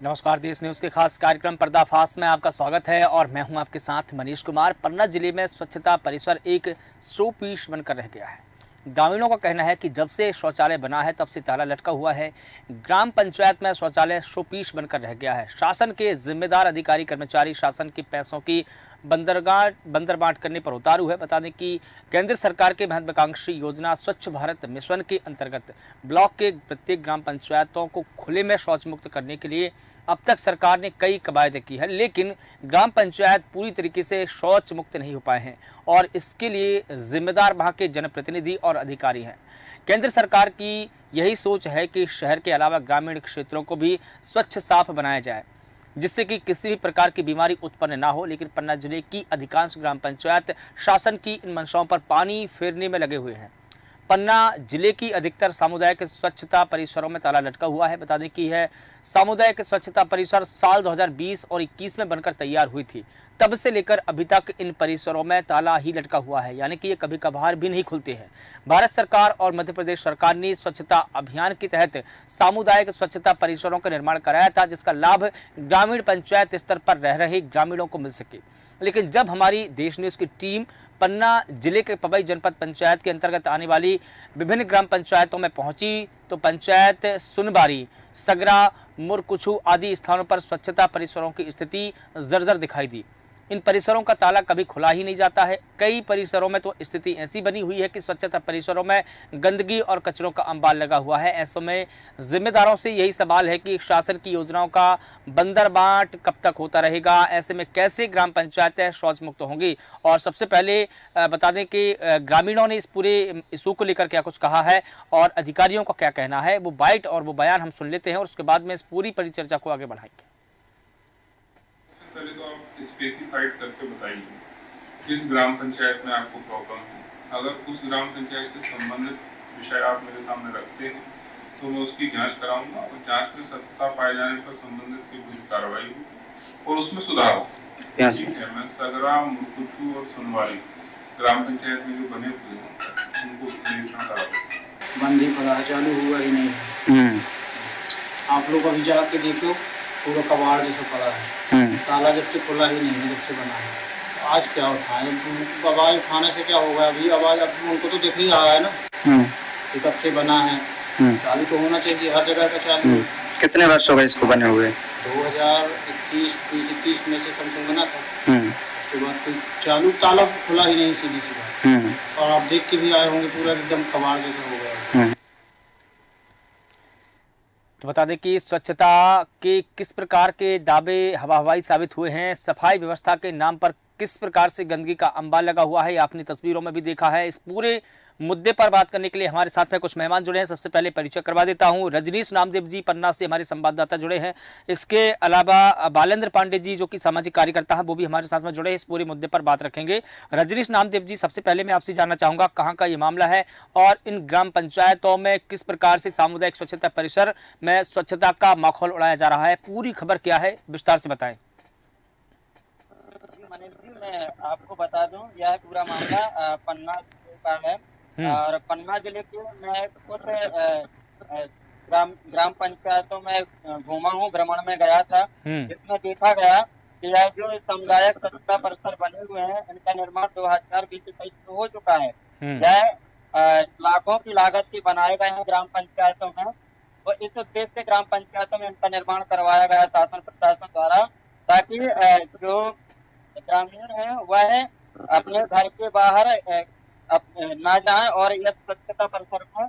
नमस्कार, देश न्यूज के खास कार्यक्रम पर्दाफाश में आपका स्वागत है और मैं हूं आपके साथ मनीष कुमार। पन्ना जिले में स्वच्छता परिसर एक शो पीस बनकर रह गया है। ग्रामीणों का कहना है कि जब से शौचालय बना है तब से ताला लटका हुआ है। ग्राम पंचायत में शौचालय शो पीस बनकर रह गया है। शासन के जिम्मेदार अधिकारी कर्मचारी शासन के पैसों की बंदर बांट करने पर उतारू है। बता दें कि केंद्र सरकार के महत्वाकांक्षी योजना स्वच्छ भारत मिशन के अंतर्गत ब्लॉक के प्रत्येक ग्राम पंचायतों को खुले में शौच मुक्त करने के लिए अब तक सरकार ने कई कवायद की है, लेकिन ग्राम पंचायत पूरी तरीके से शौच मुक्त नहीं हो पाए हैं और इसके लिए जिम्मेदार वहां के जनप्रतिनिधि और अधिकारी हैं। केंद्र सरकार की यही सोच है कि शहर के अलावा ग्रामीण क्षेत्रों को भी स्वच्छ साफ बनाया जाए, जिससे कि किसी भी प्रकार की बीमारी उत्पन्न ना हो। लेकिन पन्ना जिले की अधिकांश ग्राम पंचायत शासन की इन मंशाओं पर पानी फेरने में लगे हुए हैं। पन्ना जिले की अधिकतर सामुदायिक स्वच्छता परिसरों में ताला लटका हुआ है। बता दें कि यह सामुदायिक स्वच्छता परिसर साल 2020 और 21 में बनकर तैयार हुई थी। तब से लेकर अभी तक इन परिसरों में ताला ही लटका हुआ है, यानी कि ये कभी कभार भी नहीं खुलते हैं। भारत सरकार और मध्य प्रदेश सरकार ने स्वच्छता अभियान के तहत सामुदायिक स्वच्छता परिसरों का निर्माण कराया था, जिसका लाभ ग्रामीण पंचायत स्तर पर रह रहे ग्रामीणों को मिल सके। लेकिन जब हमारी देश न्यूज की टीम पन्ना जिले के पवई जनपद पंचायत के अंतर्गत आने वाली विभिन्न ग्राम पंचायतों में पहुंची तो पंचायत सुनबारी, सगरा, मुरकुछू आदि स्थानों पर स्वच्छता परिसरों की स्थिति जर्जर दिखाई दी। इन परिसरों का ताला कभी खुला ही नहीं जाता है। कई परिसरों में तो स्थिति ऐसी बनी हुई है कि स्वच्छता परिसरों में गंदगी और कचरों का अंबार लगा हुआ है। ऐसे में जिम्मेदारों से यही सवाल है कि शासन की योजनाओं का बंदरबाट कब तक होता रहेगा। ऐसे में कैसे ग्राम पंचायतें शौच मुक्त होंगी। और सबसे पहले बता दें कि ग्रामीणों ने इस पूरे इशू को लेकर क्या कुछ कहा है और अधिकारियों का क्या कहना है, वो बाइट और वो बयान हम सुन लेते हैं और उसके बाद में इस पूरी परिचर्चा को आगे बढ़ाएंगे। पहले तो आप स्पेसिफाइड करके बताइए किस ग्राम पंचायत में आपको प्रॉब्लम है। अगर उस ग्राम पंचायत से संबंधित विषय आप मेरे सामने रखते हैं तो मैं उसकी जांच कराऊंगा और जांच में सत्यता पाए जाने पर संबंधित की पूरी कार्रवाई हो और उसमें सुधार हो। ठीक है, मैं सगरा, मुरकुछू और सुनवारी ग्राम पंचायत में जो बने हुए हैं उनको निरीक्षण कराऊंगा। बंदी पड़ा चालू हुआ ही नहीं। आप लोग अभी जाके देखो, पूरा कबाड़ जैसा पड़ा है। ताला जब से खुला ही नहीं है, जब से बना है। तो आज क्या उठाए, आवाज उठाने से क्या होगा। अभी आवाज अब उनको तो दिख ही रहा है ना कि कब से बना है। चालू तो होना चाहिए हर जगह का चालू। कितने वर्ष हो गए इसको बने हुए? 2021 में से समथिंग बना था। उसके बाद कोई चालू ताला खुला ही नहीं, सीधी सी बात। और आप देख के भी आए होंगे, पूरा एकदम कबाड़ जैसा हो गया। तो बता दें कि स्वच्छता के किस प्रकार के दावे हवाई साबित हुए हैं, सफाई व्यवस्था के नाम पर किस प्रकार से गंदगी का अंबार लगा हुआ है, आपने तस्वीरों में भी देखा है। इस पूरे मुद्दे पर बात करने के लिए हमारे साथ में कुछ मेहमान जुड़े हैं। सबसे पहले परिचय करवा देता हूं, रजनीश नामदेव जी पन्ना से हमारे संवाददाता जुड़े हैं। इसके अलावा बालेंद्र पांडे जी जो कि सामाजिक कार्यकर्ता हैं, वो भी हमारे साथ में जुड़े हैं। इस पूरे मुद्दे पर बात रखेंगे। रजनीश नामदेव जी, सबसे पहले मैं आपसे जानना चाहूंगा कहाँ का ये मामला है और इन ग्राम पंचायतों में किस प्रकार से सामुदायिक स्वच्छता परिसर में स्वच्छता का माहौल उड़ाया जा रहा है, पूरी खबर क्या है, विस्तार से बताएं। मनीष जी, मैं आपको बता दूं, यह पूरा मामला पन्ना जिले का है। और पन्ना जिले के मैं कुछ ग्राम पंचायतों में घूमा हूँ, भ्रमण में गया था, जिसमें देखा गया कि यह जो सामुदायिक स्वच्छता परिसर बने हुए हैं, इनका निर्माण 2020-21 में हो चुका है। यह लाखों की लागत से बनाए गए हैं ग्राम पंचायतों में और इस उद्देश्य से ग्राम पंचायतों में इनका निर्माण करवाया गया शासन प्रशासन द्वारा, ताकि जो ग्रामीण है वह अपने घर के बाहर ना जाए और यह स्वच्छता परिसर में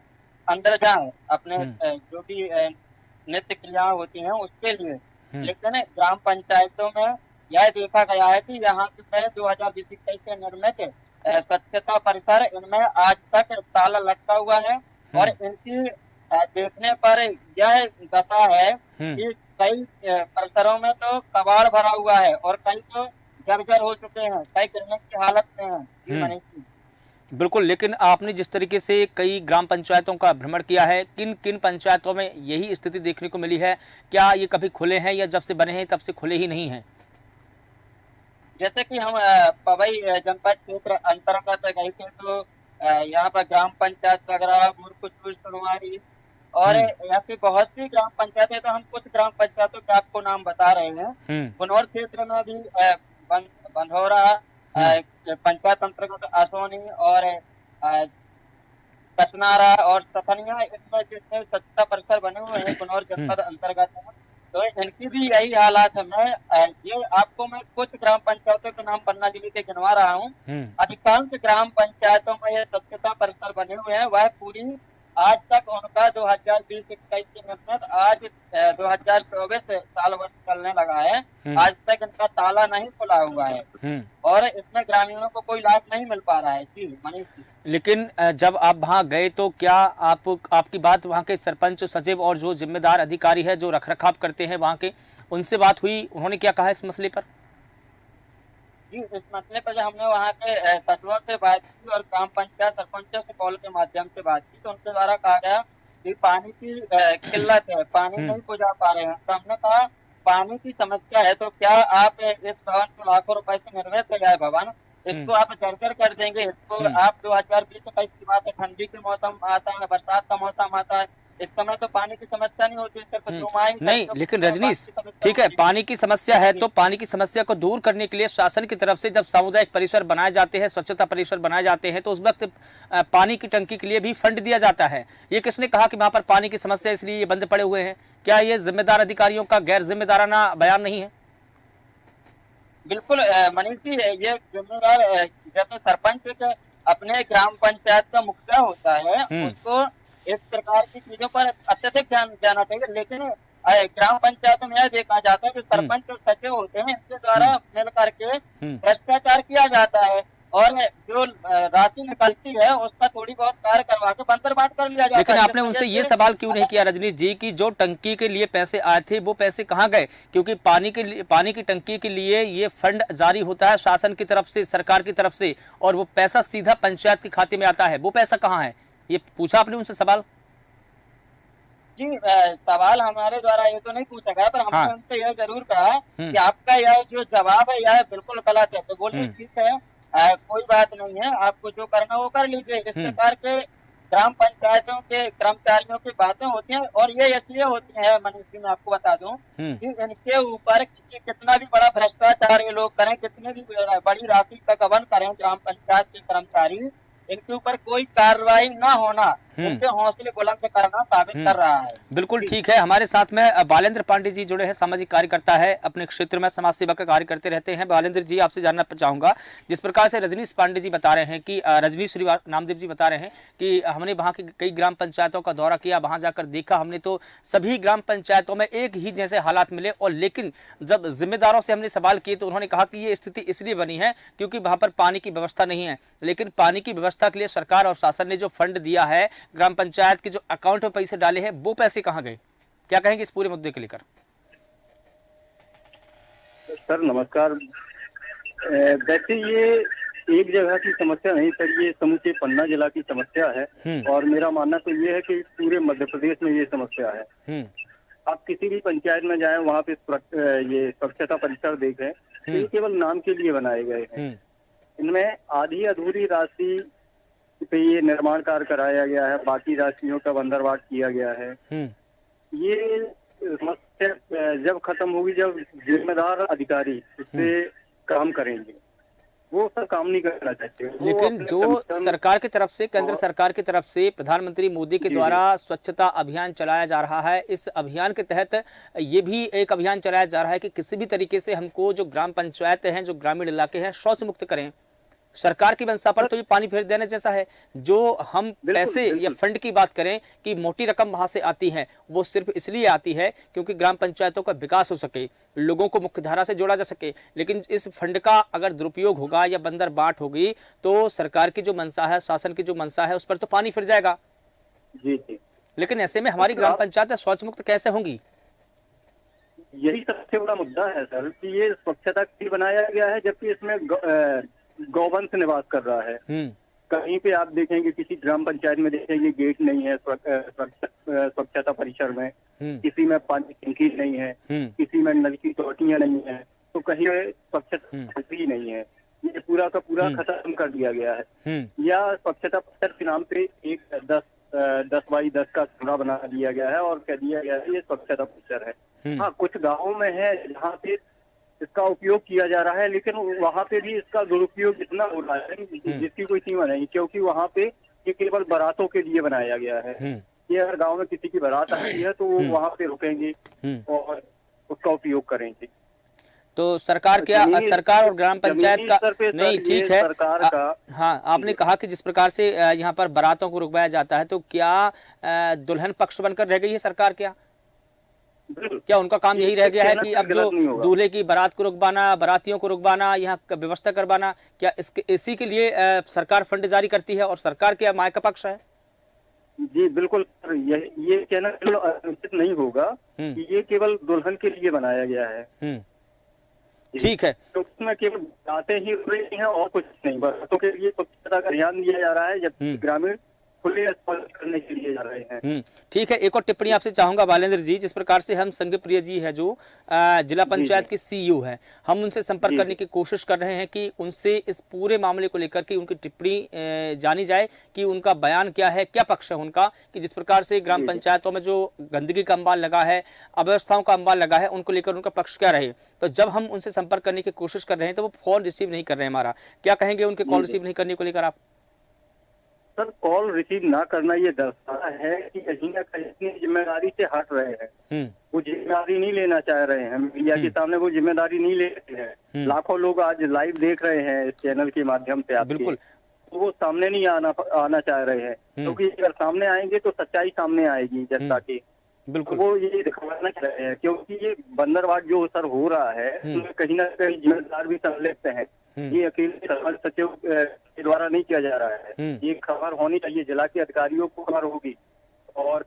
अंदर जाए अपने जो भी नित्य क्रियाएं होती हैं उसके लिए। लेकिन ग्राम पंचायतों में यह देखा गया है कि यहाँ के 2020-21 से निर्मित स्वच्छता परिसर, इनमें आज तक ताला लटका हुआ है और इनकी देखने पर यह दशा है कि कई परिसरों में तो कबाड़ भरा हुआ है और कई तो जर्जर हो चुके हैं, कई गिरने की हालत में हैं। बिल्कुल, लेकिन आपने जिस तरीके से कई ग्राम पंचायतों का भ्रमण किया है, किन किन पंचायतों में यही स्थिति देखने को मिली है? क्या ये कभी खुले हैं या जब से बने हैं तब से खुले ही नहीं हैं? जैसे कि हम पवई जनपद क्षेत्र अंतर्गत गए थे तो यहाँ पर ग्राम पंचायत सगरा, मुरकुछू, सुनवारी और ऐसी बहुत सी ग्राम पंचायतें, तो हम कुछ ग्राम पंचायतों के आपको नाम बता रहे हैं। गुनौर क्षेत्र में भी बंधौरा पंचायत अंतर्गत आसोनी और कसनारा और सथनिया, इसमें जितने स्वच्छता परिसर बने हुए हैं गुनौर जनपद अंतर्गत है, तो इनकी भी यही हालात है। ये आपको मैं कुछ ग्राम पंचायतों के नाम पन्ना जिले के गिनवा रहा हूँ। अधिकांश ग्राम पंचायतों में ये स्वच्छता परिसर बने हुए हैं, वह पूरी आज तक उनका 2020-21 की नियमित आज 2024 साल वर्ष चलने लगा है, आज तक इनका ताला नहीं खुला हुआ है और इसमें ग्रामीणों को कोई लाभ नहीं मिल पा रहा है। जी मनीष जी। लेकिन जब आप वहां गए तो क्या आपकी बात वहां के सरपंच, सचिव और जो जिम्मेदार अधिकारी है जो रखरखाव करते हैं वहां के, उनसे बात हुई? उन्होंने क्या कहा इस मसले पर? जी, इस मसले पर जब हमने वहाँ के सचिवों से बात की और ग्राम पंचायत सरपंचों से कॉल के माध्यम से बात की, तो उनके द्वारा कहा गया कि पानी की किल्लत है, पानी नहीं पहुँचा पा रहे हैं। तो हमने कहा पानी की समस्या है तो क्या आप इस भवन को लाखों रुपए से निर्मित किया है भवन, इसको आप जर्जर कर देंगे, इसको आप 2020-21 की बात है, ठंडी के मौसम आता है, बरसात का मौसम आता है, इस समय तो पानी की समस्या नहीं होती, सिर्फ नहीं। लेकिन रजनीश, ठीक है, पानी की समस्या है तो पानी की समस्या को दूर करने के लिए शासन की तरफ से जब सामुदायिक परिसर बनाए जाते हैं, स्वच्छता परिसर बनाए जाते हैं, तो उस वक्त पानी की टंकी के लिए भी फंड दिया जाता है। ये किसने कहा कि वहां पर पानी की समस्या इसलिए ये बंद पड़े हुए हैं? क्या ये जिम्मेदार अधिकारियों का गैर जिम्मेदाराना बयान नहीं है? बिल्कुल मनीष जी, ये जिम्मेदार जैसे सरपंच अपने ग्राम पंचायत का मुखिया होता है, उसको इस प्रकार की चीजों पर अत्यधिक ध्यान देना चाहिए। लेकिन ग्राम पंचायतों में यह देखा जाता है कि सरपंच और सचिव होते हैं, इनके द्वारा मिल करके भ्रष्टाचार किया जाता है और जो राशि निकलती है उसका थोड़ी बहुत कार्य करवा के बंतर बांट कर लिया जाता है। लेकिन आपने उनसे ये सवाल क्यों नहीं किया रजनीश जी कि जो टंकी के लिए पैसे आए थे वो पैसे कहाँ गए? क्योंकि पानी की टंकी के लिए ये फंड जारी होता है शासन की तरफ से, सरकार की तरफ से, और वो पैसा सीधा पंचायत के खाते में आता है। वो पैसा कहाँ है? ये पूछा आपने उनसे सवाल? जी, सवाल हमारे द्वारा ये तो नहीं पूछा गया, पर हमने उनसे यह जरूर कहा कि आपका यह जो जवाब है यह बिल्कुल गलत है। तो बोले ठीक है, कोई बात नहीं है, आपको जो करना वो कर लीजिए। इस प्रकार के ग्राम पंचायतों के कर्मचारियों की बातें होती हैं और ये इसलिए होती है मनीष जी, मैं आपको बता दूं कि इनके ऊपर कितना भी बड़ा भ्रष्टाचार ये लोग करें, कितनी भी बड़ी राशि का गबन करें ग्राम पंचायत के कर्मचारी, इनके ऊपर कोई कार्रवाई न होना इनके हौसले बुलंद करना साबित कर रहा है। बिल्कुल ठीक है। हमारे साथ में बालेंद्र पांडे जी जुड़े हैं, सामाजिक कार्यकर्ता है, अपने क्षेत्र में समाज सेवा का कार्य करते रहते हैं। बालेंद्र जी, आपसे जानना चाहूंगा, जिस प्रकार से रजनीश पांडे जी बता रहे हैं कि रजनीश नामदेव जी बता रहे हैं कि हमने वहाँ की कई ग्राम पंचायतों का दौरा किया, वहां जाकर देखा हमने, तो सभी ग्राम पंचायतों में एक ही जैसे हालात मिले। और लेकिन जब जिम्मेदारों से हमने सवाल किए तो उन्होंने कहा कि ये स्थिति इसलिए बनी है क्योंकि वहां पर पानी की व्यवस्था नहीं है। लेकिन पानी की व्यवस्था के लिए सरकार और शासन ने जो फंड दिया है, ग्राम पंचायत के जो अकाउंट में पैसे डाले हैं, वो पैसे कहां गए? क्या कहेंगे इस पूरे मुद्दे को लेकर? सर नमस्कार। वैसे ये एक जगह की समस्या नहीं सर, ये समूचे पन्ना जिला की समस्या है और मेरा मानना तो ये है कि पूरे मध्य प्रदेश में ये समस्या है। आप किसी भी पंचायत में जाएं, वहाँ पे ये स्वच्छता परिसर देखें, ये केवल नाम के लिए बनाए गए हैं। इनमें आधी अधूरी राशि पे ये निर्माण कार्य कराया गया है, बाकी राशियों का बंदरबाट किया गया है। ये समस्या जब खत्म होगी, जब जिम्मेदार अधिकारी उससे काम करेंगे, वो सब काम नहीं करना चाहते। लेकिन जो सरकार की तरफ से, केंद्र सरकार की तरफ से प्रधानमंत्री मोदी के द्वारा स्वच्छता अभियान चलाया जा रहा है, इस अभियान के तहत ये भी एक अभियान चलाया जा रहा है कि किसी भी तरीके से हमको जो ग्राम पंचायत हैं, जो ग्रामीण इलाके हैं, शौच मुक्त करें। सरकार की मंशा पर तो ये पानी फेर देने जैसा है। जो हम पैसे या फंड की बात करें कि मोटी रकम वहां से आती है, वो सिर्फ इसलिए आती है क्योंकि ग्राम पंचायतों का विकास हो सके, लोगों को मुख्य धारा से जोड़ा जा सके। लेकिन इस फंड का अगर दुरुपयोग होगा या बंदर बाट होगी तो सरकार की जो मंशा है, शासन की जो मंशा है, उस पर तो पानी फिर जाएगा। जी जी। लेकिन ऐसे में हमारी ग्राम पंचायत शौच मुक्त कैसे होंगी? यही सबसे बड़ा मुद्दा है सर कि ये स्वच्छता के लिए बनाया गया है, जबकि इसमें गौवंश निवास कर रहा है। कहीं पे आप देखेंगे, किसी ग्राम पंचायत में देखेंगे गेट नहीं है स्वच्छता परिसर में, किसी में पानी की टंकी नहीं है, किसी में नल की टोटियां नहीं है, तो कहीं स्वच्छता ही नहीं है। ये पूरा का पूरा खत्म कर दिया गया है। या स्वच्छता परिसर के नाम पे 10 10x10 का कमरा बना दिया गया है और कह दिया गया है ये स्वच्छता परिसर है। हाँ, कुछ गाँवों में है जहाँ पे इसका उपयोग किया जा रहा है, लेकिन वहाँ पे भी इसका दुरुपयोग इतना हो रहा है जिसकी कोई सीमा नहीं, क्योंकि वहाँ पे ये केवल बारातों के लिए बनाया गया है। ये अगर गांव में किसी की बारात आती है तो वो वहाँ पे रुकेंगे और उसका उपयोग करेंगे। तो सरकार सरकार और ग्राम पंचायत का नहीं, ठीक है, सरकार का हाँ, आपने कहा कि जिस प्रकार से यहाँ पर बारातों को रुकवाया जाता है, तो क्या दुल्हन पक्ष बनकर रह गई है सरकार? क्या उनका काम यही रह गया है कि अब जो दूल्हे की बारात को रुकवाना, बारातियों को रुकवाना, यहाँ व्यवस्था करवाना, क्या इसी के लिए सरकार फंड जारी करती है और सरकार क्या माय का पक्ष है? जी बिल्कुल, ये कहना अनुचित नहीं होगा कि ये केवल दुल्हन के लिए बनाया गया है। ठीक है, तो उसमें केवल बातें ही हो रही हैं और कुछ नहीं, बातों के लिए स्वच्छता का ध्यान दिया जा रहा है, जबकि ग्रामीण खुले करने के लिए जा रहे हैं। ठीक है, एक और टिप्पणी आपसे चाहूंगा बालेंद्र जी। जिस प्रकार से हम संघ प्रिय जी है जो जिला पंचायत के सीईओ हैं, हम उनसे संपर्क करने की कोशिश कर रहे हैं कि उनसे इस पूरे मामले को लेकर के उनकी टिप्पणी जानी जाए कि उनका बयान क्या है, क्या पक्ष है उनका, कि जिस प्रकार से ग्राम पंचायतों में जो गंदगी का अंबाल लगा है, अव्यवस्थाओं का अंबाल लगा है, उनको लेकर उनका पक्ष क्या रहे। तो जब हम उनसे संपर्क करने की कोशिश कर रहे हैं तो वो फोन रिसीव नहीं कर रहे हैं हमारा, क्या कहेंगे उनके कॉल रिसीव नहीं करने को लेकर आप? सर, कॉल रिसीव ना करना ये दर्शाता है कि कहीं ना कहीं जिम्मेदारी से हट रहे हैं, वो जिम्मेदारी नहीं लेना चाह रहे हैं, मीडिया के सामने वो जिम्मेदारी नहीं ले रहे हैं। लाखों लोग आज लाइव देख रहे हैं इस चैनल के माध्यम से आपके, बिल्कुल, तो वो सामने नहीं आना चाह रहे हैं, क्योंकि अगर सामने आएंगे तो सच्चाई सामने आएगी जनता की। बिल्कुल, वो ये दिखाना चाह रहे हैं, क्योंकि ये बंदरवाट जो सर हो रहा है उसमें कहीं ना कहीं जिम्मेदार भी संलिप्त हैं। ये अकेले सरपंच सचिव के द्वारा नहीं किया जा रहा है, ये खबर होनी चाहिए, जिला के अधिकारियों को खबर होगी और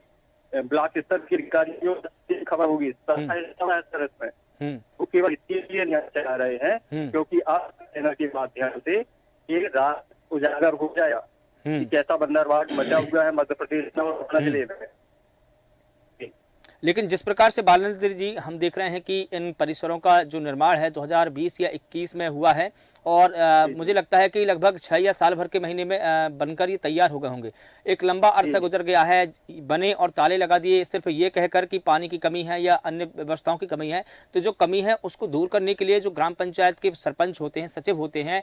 ब्लॉक स्तर के अधिकारियों को खबर होगी। सर इसमें वो केवल इसलिए नहीं चाह रहे हैं क्योंकि आप चैनल के माध्यम से ये रात उजागर हो जाएगा कि कैसा बंदरवाट मचा हुआ है मध्य प्रदेश में और अपना जिले में। लेकिन जिस प्रकार से बालेंद्र जी हम देख रहे हैं कि इन परिसरों का जो निर्माण है 2020 या 21 में हुआ है और मुझे लगता है कि लगभग 6 या साल भर के महीने में बनकर ये तैयार हो गए होंगे। एक लंबा अरसा गुजर गया है, बने और ताले लगा दिए सिर्फ ये कहकर कि पानी की कमी है या अन्य व्यवस्थाओं की कमी है। तो जो कमी है उसको दूर करने के लिए जो ग्राम पंचायत के सरपंच होते हैं, सचिव होते हैं,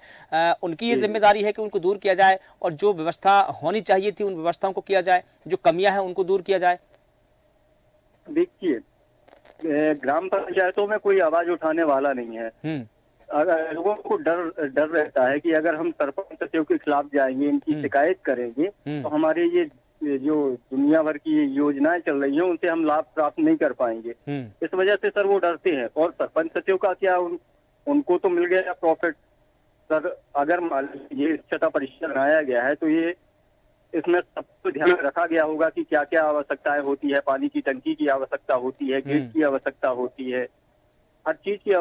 उनकी ये जिम्मेदारी है कि उनको दूर किया जाए और जो व्यवस्था होनी चाहिए थी उन व्यवस्थाओं को किया जाए, जो कमियां हैं उनको दूर किया जाए। देखिए, ग्राम पंचायतों में कोई आवाज उठाने वाला नहीं है। अगर लोगों को डर रहता है कि अगर हम सरपंच सचिव के खिलाफ जाएंगे, इनकी शिकायत करेंगे तो हमारे ये जो दुनिया भर की योजनाएं चल रही हैं उनसे हम लाभ प्राप्त नहीं कर पाएंगे। इस वजह से सर वो डरते हैं। और सरपंच सचिव का क्या, उनको तो मिल गया प्रॉफिट। सर, अगर मान लीजिए स्वच्छता परिसर बनाया गया है तो ये इसमें सबको ध्यान रखा गया होगा कि क्या क्या आवश्यकताएं होती है, पानी की टंकी की आवश्यकता होती है, गेट की आवश्यकता होती है, हर चीज की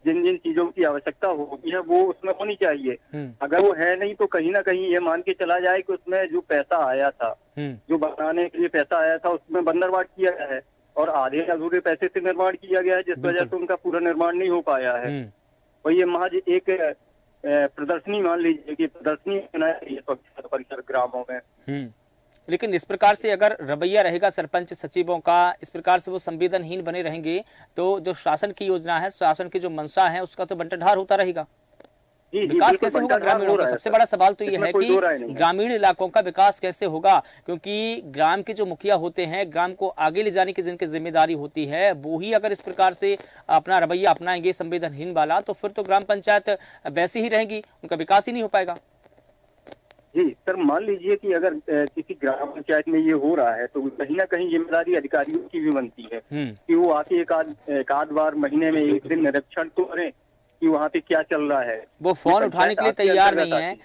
जिन जिन चीजों की आवश्यकता होती है वो उसमें होनी चाहिए। अगर वो है नहीं तो कहीं ना कहीं ये मान के चला जाए कि उसमें जो पैसा आया था, जो बनाने के लिए पैसा आया था, उसमें बंदरवाट किया गया है और आधे अधूरे पैसे से निर्माण किया गया है, जिस वजह से उनका पूरा निर्माण नहीं हो पाया है। और ये महज एक प्रदर्शनी मान लीजिए कि प्रदर्शनी स्वच्छता परिसर ग्रामों में। लेकिन इस प्रकार से अगर रवैया रहेगा सरपंच सचिवों का, इस प्रकार से वो संवेदनहीन बने रहेंगे तो जो शासन की योजना है, शासन की जो मंशा है उसका तो बंटधार होता रहेगा। विकास कैसे होगा ग्रामीणों का? सबसे बड़ा सवाल तो ये है कि ग्रामीण इलाकों का विकास कैसे होगा, क्योंकि ग्राम के जो मुखिया होते हैं, ग्राम को आगे ले जाने की जिनकी जिम्मेदारी होती है, वो ही अगर इस प्रकार से अपना रवैया अपनाएंगे संवेदनहीन वाला, तो फिर तो ग्राम पंचायत वैसी ही रहेगी, उनका विकास ही नहीं हो पाएगा। जी सर, मान लीजिए कि अगर किसी ग्राम पंचायत में ये हो रहा है तो कहीं ना कहीं जिम्मेदारी अधिकारियों की भी बनती है कि वो आके एक आध बार महीने में एक दिन निरीक्षण तो करें कि वहाँ पे क्या चल रहा है। वो फोन उठाने के लिए तैयार नहीं है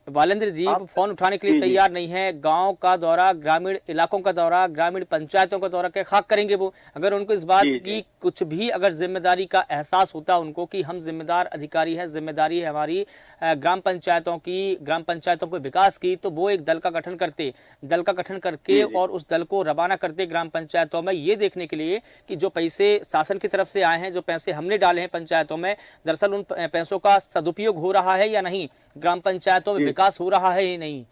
बालेंद्र जी, वो फोन उठाने के लिए तैयार नहीं है। गांव का दौरा, ग्रामीण इलाकों का दौरा, ग्रामीण पंचायतों का दौरा क्या खाक करेंगे वो? अगर उनको इस बात की कुछ भी अगर जिम्मेदारी का एहसास होता उनको कि हम जिम्मेदार अधिकारी हैं, जिम्मेदारी है हमारी ग्राम पंचायतों की, ग्राम पंचायतों के विकास की, तो वो एक दल का गठन करते, दल का गठन करके और उस दल को रवाना करते ग्राम पंचायतों में, ये देखने के लिए कि जो पैसे शासन की तरफ से आए हैं, जो पैसे हमने डाले हैं पंचायतों में, दरअसल उन पैसों का सदुपयोग हो रहा है या नहीं, ग्राम पंचायतों में विकास हो रहा है या नहीं।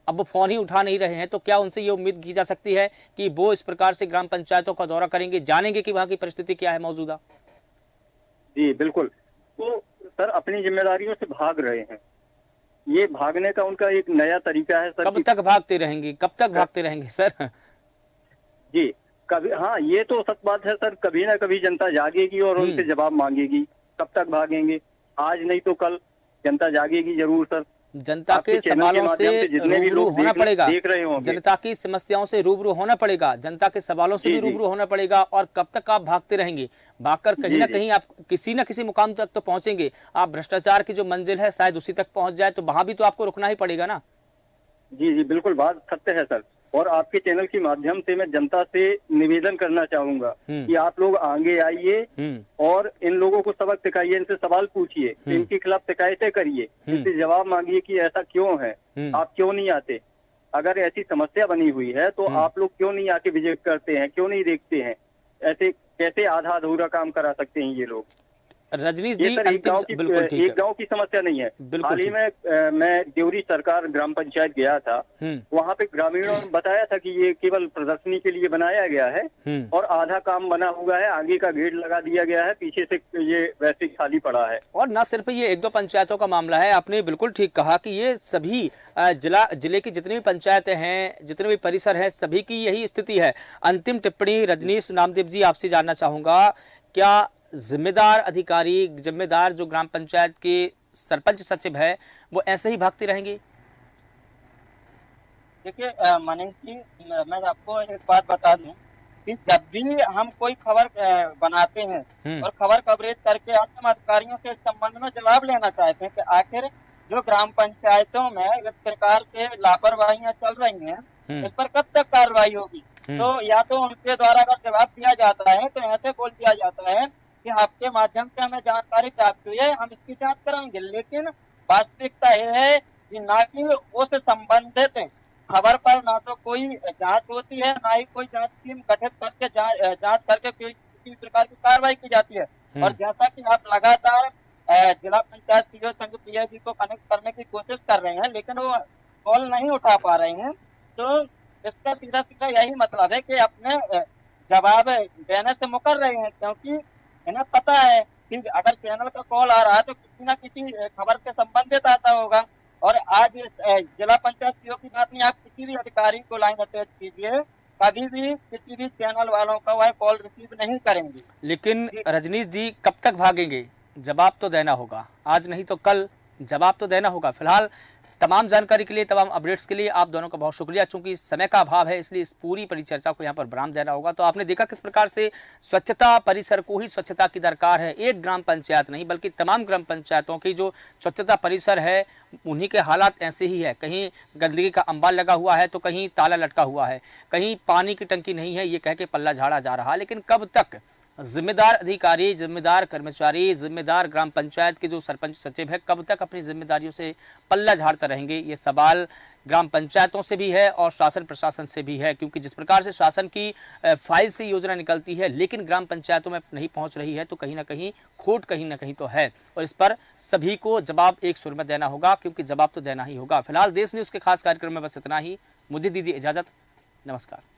अब वो फोन ही उठा नहीं रहे हैं, तो क्या उनसे ये उम्मीद की जा सकती है कि वो इस प्रकार से ग्राम पंचायतों का दौरा करेंगे, जानेंगे कि वहाँ की परिस्थिति क्या है मौजूदा? जी बिल्कुल। तो सर अपनी जिम्मेदारियों से भाग रहे हैं, ये भागने का उनका एक नया तरीका है सर। कब तक भागते रहेंगे, कब तक भागते रहेंगे सर? जी कभी, हाँ ये तो सच बात है सर, कभी ना कभी जनता जागेगी और उनसे जवाब मांगेगी। कब तक भागेंगे, आज नहीं तो कल जनता जागेगी जरूर सर। जनता के सवालों से रूबरू होना पड़ेगा, देख रहे होंगे, जनता की समस्याओं से रूबरू होना पड़ेगा, जनता के सवालों से भी रूबरू होना पड़ेगा। और कब तक आप भागते रहेंगे? भागकर कहीं ना कहीं आप किसी न किसी मुकाम तक तो पहुंचेंगे। आप भ्रष्टाचार की जो मंजिल है शायद उसी तक पहुंच जाए, तो वहां भी तो आपको रुकना ही पड़ेगा ना। जी जी बिल्कुल, बात सत्य है सर। और आपके चैनल के माध्यम से मैं जनता से निवेदन करना चाहूंगा कि आप लोग आगे आइए और इन लोगों को सबक सिखाइए, इनसे सवाल पूछिए, इनके खिलाफ शिकायतें करिए, इनसे जवाब मांगिए कि ऐसा क्यों है, आप क्यों नहीं आते। अगर ऐसी समस्या बनी हुई है तो आप लोग क्यों नहीं आके विजिट करते हैं, क्यों नहीं देखते हैं, ऐसे कैसे आधा अधूरा काम करा सकते हैं ये लोग। रजनीश जी, एक गांव की समस्या नहीं है। हाल ही में मैं देवरी सरकार ग्राम पंचायत गया था, वहाँ पे ग्रामीणों ने बताया था कि ये केवल प्रदर्शनी के लिए बनाया गया है और आधा काम बना हुआ है, आगे का गेट लगा दिया गया है, पीछे से ये वैसे खाली पड़ा है। और न सिर्फ ये एक दो पंचायतों का मामला है, आपने बिल्कुल ठीक कहा कि ये सभी जिले की जितनी भी पंचायतें हैं, जितने भी परिसर हैं, सभी की यही स्थिति है। अंतिम टिप्पणी रजनीश नामदेव जी आपसे जानना चाहूंगा, क्या जिम्मेदार अधिकारी, जिम्मेदार जो ग्राम पंचायत के सरपंच सचिव है, वो ऐसे ही भागते रहेंगे? देखिए मनीष जी, मैं आपको एक बात बता दूं कि जब भी हम कोई खबर बनाते हैं और खबर कवरेज करके हम अधिकारियों से इस संबंध में जवाब लेना चाहते हैं कि आखिर जो ग्राम पंचायतों में इस प्रकार से लापरवाहियां चल रही हैं, इस पर कब तक कार्रवाई होगी। तो या तो उनके द्वारा अगर जवाब दिया जाता है तो ऐसे बोल दिया जाता है कि आपके माध्यम से हमें जानकारी प्राप्त हुई है, हम इसकी जांच कराएंगे। लेकिन वास्तविकता यह है कि ना कि उस संबंधित खबर पर ना तो कोई जांच होती है, ना ही कोई जांच टीम गठित करके जांच करके किसी प्रकार की कार्रवाई की जाती है। और जैसा कि आप लगातार जिला पंचायत सीओ संघ पीआईजी को कनेक्ट करने की कोशिश कर रहे हैं, लेकिन वो कॉल नहीं उठा पा रहे हैं, तो इसका सीधा सीधा यही मतलब है कि अपने जवाब देने से मुकर रहे हैं, क्योंकि इन्हें पता है कि अगर चैनल का कॉल आ रहा है तो किसी न किसी खबर से संबंधित आता होगा। और आज जिला पंचायत सीओ की बात नहीं, आप किसी भी अधिकारी को लाइन अटैच कीजिए, कभी भी किसी भी चैनल वालों का वह कॉल रिसीव नहीं करेंगे। लेकिन रजनीश जी, कब तक भागेंगे? जवाब तो देना होगा, आज नहीं तो कल जवाब तो देना होगा। फिलहाल तमाम जानकारी के लिए, तमाम अपडेट्स के लिए आप दोनों का बहुत शुक्रिया। चूंकि समय का अभाव है, इसलिए इस पूरी परिचर्चा को यहाँ पर विराम देना होगा। तो आपने देखा किस प्रकार से स्वच्छता, परिसर को ही स्वच्छता की दरकार है। एक ग्राम पंचायत नहीं बल्कि तमाम ग्राम पंचायतों की जो स्वच्छता परिसर है, उन्हीं के हालात ऐसे ही है। कहीं गंदगी का अंबार लगा हुआ है तो कहीं ताला लटका हुआ है, कहीं पानी की टंकी नहीं है, ये कह के पल्ला झाड़ा जा रहा। लेकिन कब तक जिम्मेदार अधिकारी, जिम्मेदार कर्मचारी, जिम्मेदार ग्राम पंचायत के जो सरपंच सचिव है, कब तक अपनी जिम्मेदारियों से पल्ला झाड़ते रहेंगे? ये सवाल ग्राम पंचायतों से भी है और शासन प्रशासन से भी है, क्योंकि जिस प्रकार से शासन की फाइल से योजना निकलती है लेकिन ग्राम पंचायतों में नहीं पहुंच रही है, तो कहीं ना कहीं खोट कहीं ना कहीं तो है। और इस पर सभी को जवाब एक सुर में देना होगा, क्योंकि जवाब तो देना ही होगा। फिलहाल देश न्यूज़ के खास कार्यक्रम में बस इतना ही। मुझे दीजिए इजाजत, नमस्कार।